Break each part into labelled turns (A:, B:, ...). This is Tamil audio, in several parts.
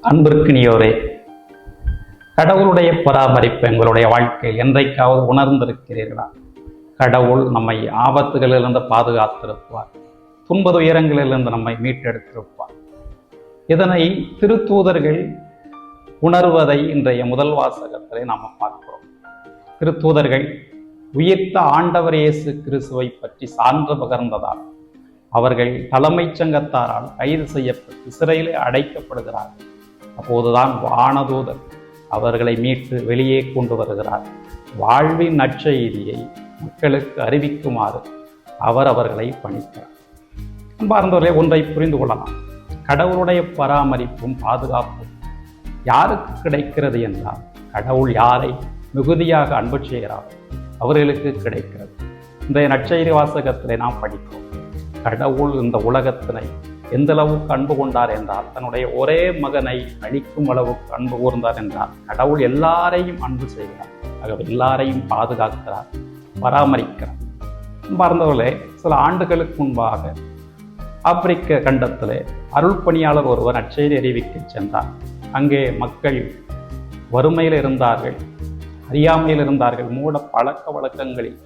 A: அன்பிற்கினியோரே, கடவுளுடைய பராமரிப்பு எங்களுடைய வாழ்க்கையில் என்றைக்காவது உணர்ந்திருக்கிறீர்களா? கடவுள் நம்மை ஆபத்துகளிலிருந்து பாதுகாத்திருப்பார், துன்ப துயரங்களிலிருந்து நம்மை மீட்டெடுத்திருப்பார். இதனை திருத்தூதர்கள் உணர்வதை இன்றைய முதல் வாசகத்திலே நாம் பார்க்கிறோம். திருத்தூதர்கள் உயிர்த்த ஆண்டவர் இயேசு கிறிஸ்துவை பற்றி சான்று பகர்ந்ததால் அவர்கள் தலைமைச் சங்கத்தாரால் கைது செய்யப்பட்டு சிறையிலே அடைக்கப்படுகிறார்கள். அப்போதுதான் வானதூதர் அவர்களை மீட்டு வெளியே கொண்டு வருகிறார். வாழ்வின் நற்செய்தியை மக்களுக்கு அறிவிக்குமாறு அவர்களை பணிக்கிறார். அன்பார்ந்தவர்களே, ஒன்றை புரிந்து கொள்ளலாம். கடவுளுடைய பராமரிப்பும் பாதுகாப்பும் யாருக்கு கிடைக்கிறது என்றால், கடவுள் யாரை மிகுதியாக அன்பு செய்கிறார் அவர்களுக்கு கிடைக்கிறது. இந்த நற்செய்தி வாசகத்திலே நாம் படிக்கிறோம். கடவுள் இந்த உலகத்தினை எந்த அளவுக்கு அன்பு கொண்டார் என்றால், தன்னுடைய ஒரே மகனை அளிக்கும் அளவுக்கு அன்பு கூர்ந்தார் என்றால், கடவுள் எல்லாரையும் அன்பு செய்கிறார். ஆகவே எல்லாரையும் பாதுகாக்கிறார், பராமரிக்கிறார். பார்ந்தவர்களே, சில ஆண்டுகளுக்கு முன்பாக ஆப்பிரிக்க கண்டத்திலே அருள் பணியாளர் ஒருவர் நற்செய்தி அறிவிக்க சென்றார். அங்கே மக்கள் வறுமையில் இருந்தார்கள், அறியாமையில் இருந்தார்கள், மூட பழக்க வழக்கங்களில்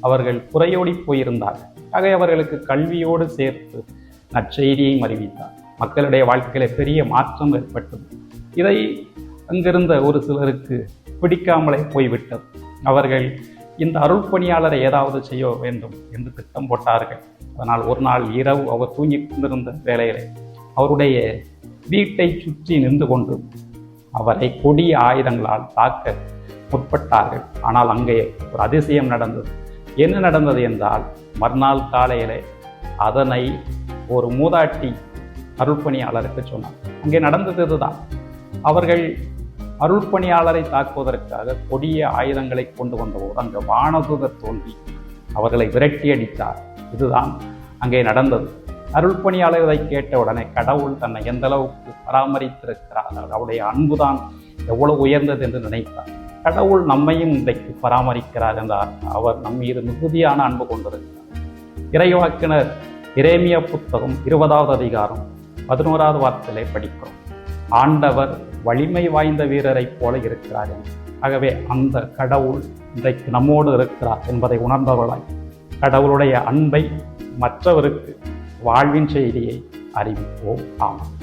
A: அவர்கள் குறையோடி போயிருந்தார்கள். ஆகவே அவர்களுக்கு கல்வியோடு சேர்த்து நற்செய்தியையும் அறிவித்தார். மக்களுடைய வாழ்க்கையில பெரிய மாற்றம் ஏற்பட்டது. இதை அங்கிருந்த ஒரு சிலருக்கு பிடிக்காமலே போய்விட்டது. அவர்கள் இந்த அருள் பணியாளரை ஏதாவது செய்ய வேண்டும் என்று திட்டம் போட்டார்கள். அதனால் ஒரு நாள் இரவு அவர் தூங்கிக் கொண்டிருந்த வேளையிலே அவருடைய வீட்டை சுற்றி நின்று கொண்டு அவரை கொடிய ஆயுதங்களால் தாக்க முற்பட்டார்கள். ஆனால் அங்கே ஒரு அதிசயம் நடந்தது. என்ன நடந்தது என்றால், மறுநாள் காலையிலே அதனை ஒரு மூதாட்டி அருள் பணியாளருக்கு சொன்னார். அங்கே நடந்தது இதுதான். அவர்கள் அருள் பணியாளரை தாக்குவதற்காக கொடிய ஆயுதங்களை கொண்டு வந்தபோது அங்கு வானதூதர் தோன்றி அவர்களை விரட்டி அடித்தார். இதுதான் அங்கே நடந்தது. அருள் பணியாளர் இதை கேட்ட உடனே கடவுள் தன்னை எந்த அளவுக்கு பராமரித்திருக்கிறார், அவருடைய அன்புதான் எவ்வளவு உயர்ந்தது என்று நினைத்தார். கடவுள் நம்மையும் இன்றைக்கு பராமரிக்கிறார் என்றார். அவர் நம் மீது மிகுதியான அன்பு கொண்டிருக்கிறார். இறைவாக்கினர் எரேமியா புத்தகம் 20வது அதிகாரம் 11வது வார்த்தையிலே படிக்கிறோம். ஆண்டவர் வலிமை வாய்ந்த வீரரைப் போல இருக்கிறார். ஆகவே அந்த கடவுள் இன்றைக்கு நம்மோடு இருக்கிறார் என்பதை உணர்ந்தவர்களாய் கடவுளுடைய அன்பை மற்றவருக்கு வாழ்வின் செய்தியை அறிவிப்போம். ஆமாம்.